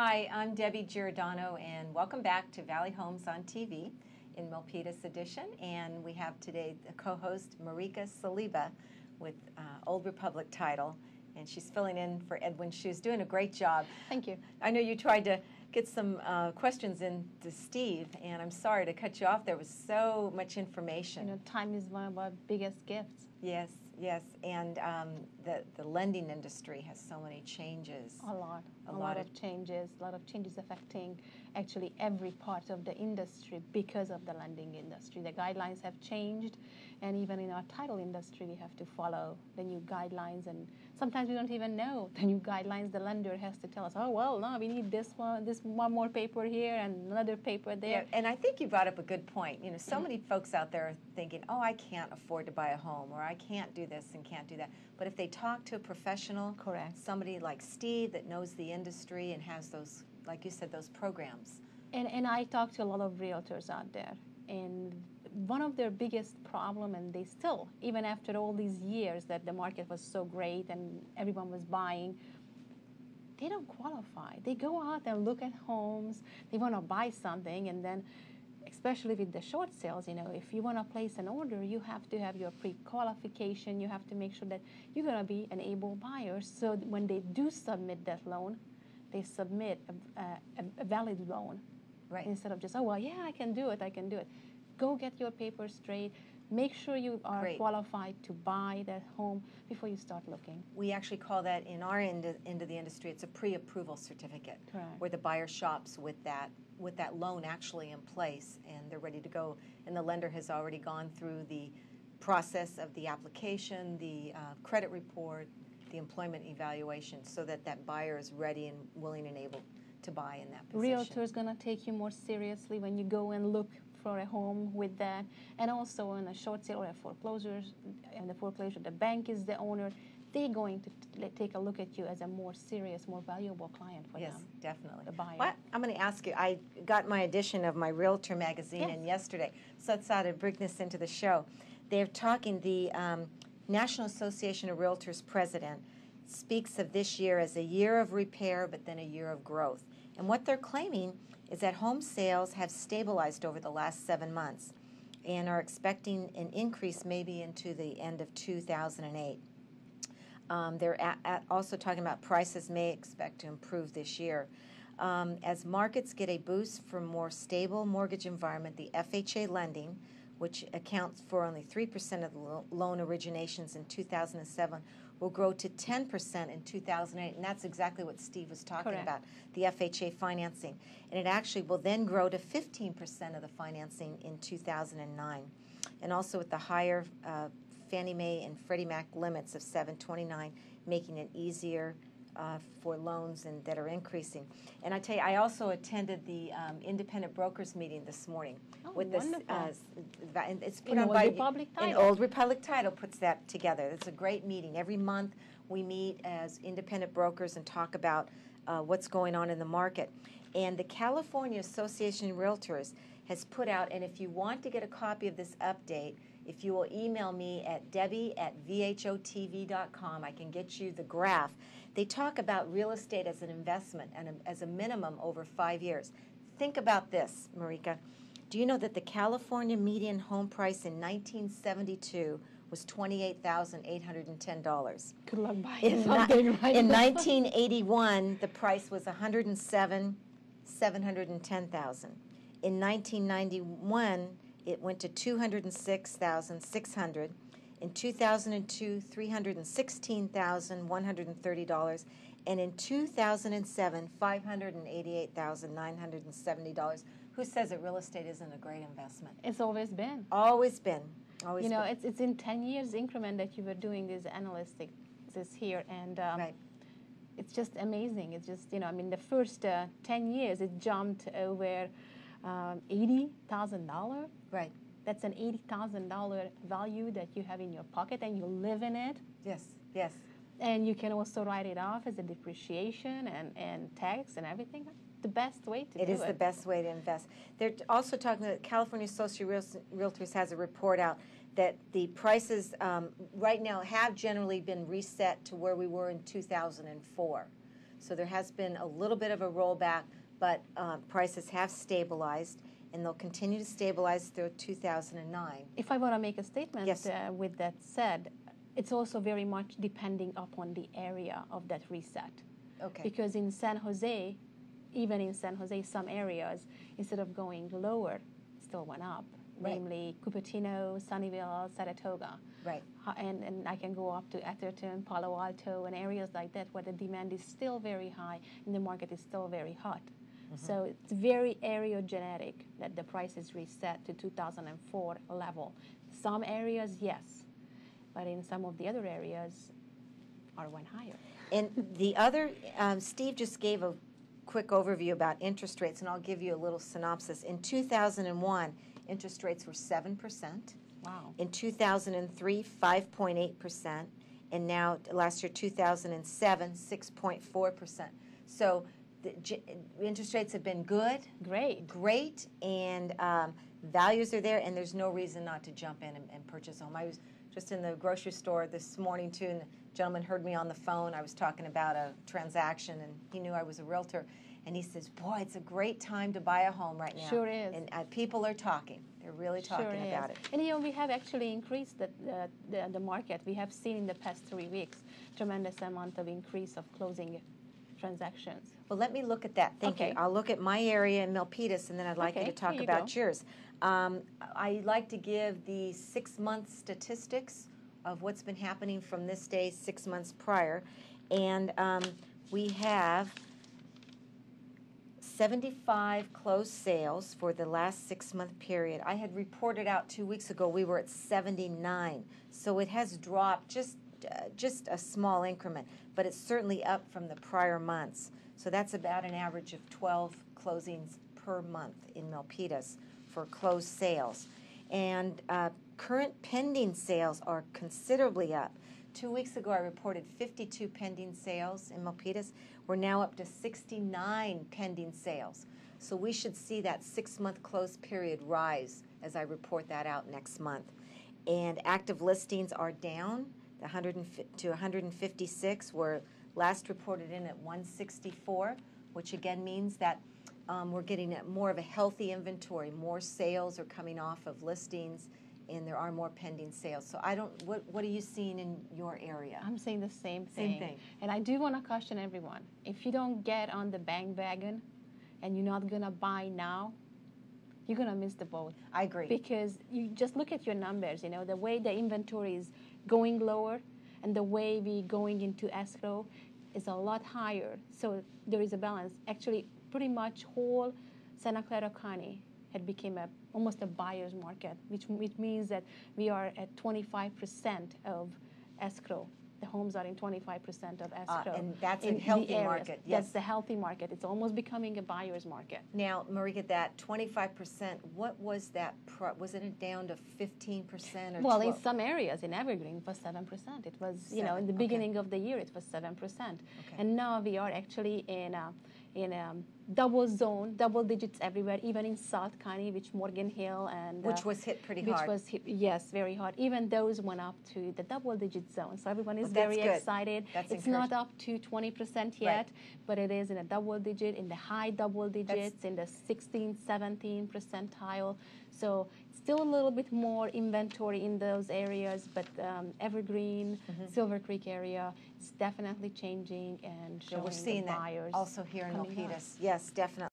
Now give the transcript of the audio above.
Hi, I'm Debbie Giordano, and welcome back to Valley Homes on TV in Milpitas edition. And we have today the co-host Marika Saliba with Old Republic title, and she's filling in for Edwin. She's doing a great job. Thank you. I know you tried to get some questions in to Steve, and I'm sorry to cut you off. There was so much information. You know, time is one of our biggest gifts. Yes, yes, and the lending industry has so many changes. A lot of changes affecting actually every part of the industry because of the lending industry. The guidelines have changed, and even in our title industry, we have to follow the new guidelines, and sometimes we don't even know the new guidelines. The lender has to tell us, oh, well, no, we need this one more paper here and another paper there. Yeah, and I think you brought up a good point. You know, so many folks out there are thinking, oh, I can't afford to buy a home, or I can't do this and can't do that. But if they talk to a professional, correct, somebody like Steve that knows the industry and has those, like you said, those programs. And I talk to a lot of realtors out there, and one of their biggest problem, and they still, even after all these years that the market was so great and everyone was buying, they don't qualify. They go out and look at homes, they want to buy something, and then especially with the short sales, you know, if you want to place an order, you have to have your pre-qualification. You have to make sure that you're going to be an able buyer. So when they do submit that loan, they submit a valid loan. Right. Instead of just, oh, well, yeah, I can do it. Go get your papers straight. Make sure you are qualified to buy that home before you start looking. We actually call that, in our end of the industry, it's a pre-approval certificate. Correct. Where the buyer shops with that loan actually in place, and they're ready to go. And the lender has already gone through the process of the application, the credit report, the employment evaluation, so that buyer is ready and willing and able to buy in that position. Realtor is going to take you more seriously when you go and look for a home with that, and also in a short sale or a foreclosure, and the foreclosure, the bank is the owner. They're going to take a look at you as a more serious, more valuable client for them. Yes, definitely. The buyer. Well, I'm going to ask you, I got my edition of my Realtor magazine in yesterday, so I thought I'd bring this into the show. They're talking, the National Association of Realtors president speaks of this year as a year of repair, but then a year of growth. And what they're claiming is that home sales have stabilized over the last 7 months and are expecting an increase maybe into the end of 2008. They're also talking about prices may expect to improve this year. As markets get a boost from more stable mortgage environment, the FHA lending, which accounts for only 3% of the loan originations in 2007, will grow to 10% in 2008. And that's exactly what Steve was talking about, the FHA financing. And it actually will then grow to 15% of the financing in 2009. And also with the higher Fannie Mae and Freddie Mac limits of 729, making it easier for loans and that are increasing. And I tell you, I also attended the independent brokers meeting this morning. Oh, with wonderful. And it's put on by an Old Republic title puts that together. It's a great meeting. Every month we meet as independent brokers and talk about what's going on in the market. And the California Association of Realtors has put out, and if you want to get a copy of this update, if you will email me at debbie@vhotv.com, I can get you the graph. They talk about real estate as an investment and as a minimum over 5 years. Think about this, Marika. Do you know that the California median home price in 1972 was $28,810? Good luck buying something right In now. 1981, the price was $107,710,000. In 1991, it went to $206,600. In 2002, $316,130. And in 2007, $588,970. Who says that real estate isn't a great investment? It's always been. Always been. Always you know, been. it's in 10 years increment that you were doing this analytic this here, and it's just amazing. It's just, you know, I mean, the first 10 years, it jumped over $80,000. Right. That's an $80,000 value that you have in your pocket, and you live in it. Yes, yes. And you can also write it off as a depreciation and tax and everything. The best way to do it. It is the best way to invest. They're also talking that California Association of Realtors has a report out that the prices right now have generally been reset to where we were in 2004. So there has been a little bit of a rollback, but prices have stabilized, and they'll continue to stabilize through 2009. If I want to make a statement, Yes. With that said, it's also very much depending upon the area of that reset. Okay. Because in San Jose, even in San Jose, some areas, instead of going lower, still went up. Right. Namely Cupertino, Sunnyvale, Saratoga. Right. And I can go up to Atherton, Palo Alto, and areas like that where the demand is still very high and the market is still very hot. So it's very areogenetic that the price is reset to 2004 level. Some areas, yes, but in some of the other areas, went higher. And the other, Steve just gave a quick overview about interest rates, and I'll give you a little synopsis. In 2001, interest rates were 7%. Wow. In 2003, 5.8%. And now, last year, 2007, 6.4%. So the interest rates have been good. Great, and values are there, and there's no reason not to jump in and purchase a home. I was just in the grocery store this morning, too, and the gentleman heard me on the phone. I was talking about a transaction, and he knew I was a realtor. And he says, boy, it's a great time to buy a home right now. Sure is. And people are talking. They're really talking about it. And we have actually increased the market. We have seen in the past 3 weeks tremendous amount of increase of closing transactions. Well, let me look at that. Thank you. I'll look at my area in Milpitas, and then I'd like you to talk about yours. I like to give the 6-month statistics of what's been happening from this day 6 months prior. And we have 75 closed sales for the last 6-month period. I had reported out 2 weeks ago we were at 79. So it has dropped just a small increment, but it's certainly up from the prior months. So that's about an average of 12 closings per month in Milpitas for closed sales. And current pending sales are considerably up. 2 weeks ago, I reported 52 pending sales in Milpitas. We're now up to 69 pending sales. So we should see that 6-month closed period rise as I report that out next month. And active listings are down to 156. We're last reported in at 164, which again means that we're getting more of a healthy inventory. More sales are coming off of listings, and there are more pending sales. So what are you seeing in your area? I'm seeing the same thing. And I do want to caution everyone, if you don't get on the bandwagon and you're not going to buy now, you're going to miss the boat. I agree. Because you just look at your numbers, the way the inventory is going lower and the way we going into escrow is a lot higher. So there is a balance. Actually, pretty much whole Santa Clara County had become almost a buyer's market, which means that we are at 25% of escrow. The homes are in 25% of escrow. And that's a healthy market. Yes. That's the healthy market. It's almost becoming a buyer's market. Now, Marika, that 25%, what was that? Wasn't it down to 15% or Well, in some areas, in Evergreen, it was 7%. It was, in the beginning of the year, it was 7%. And now we are actually in double digits everywhere, even in South County, which Morgan Hill and which was hit pretty hard. Yes, very hard. Even those went up to the double-digit zone. So everyone is very excited. It's not up to 20% yet, but it is in a double-digit, in the high double digits, in the 16, 17 percentile. So still a little bit more inventory in those areas, but Evergreen, Silver Creek area is definitely changing and showing we're seeing the buyers that also here in Milpitas. Yes, definitely.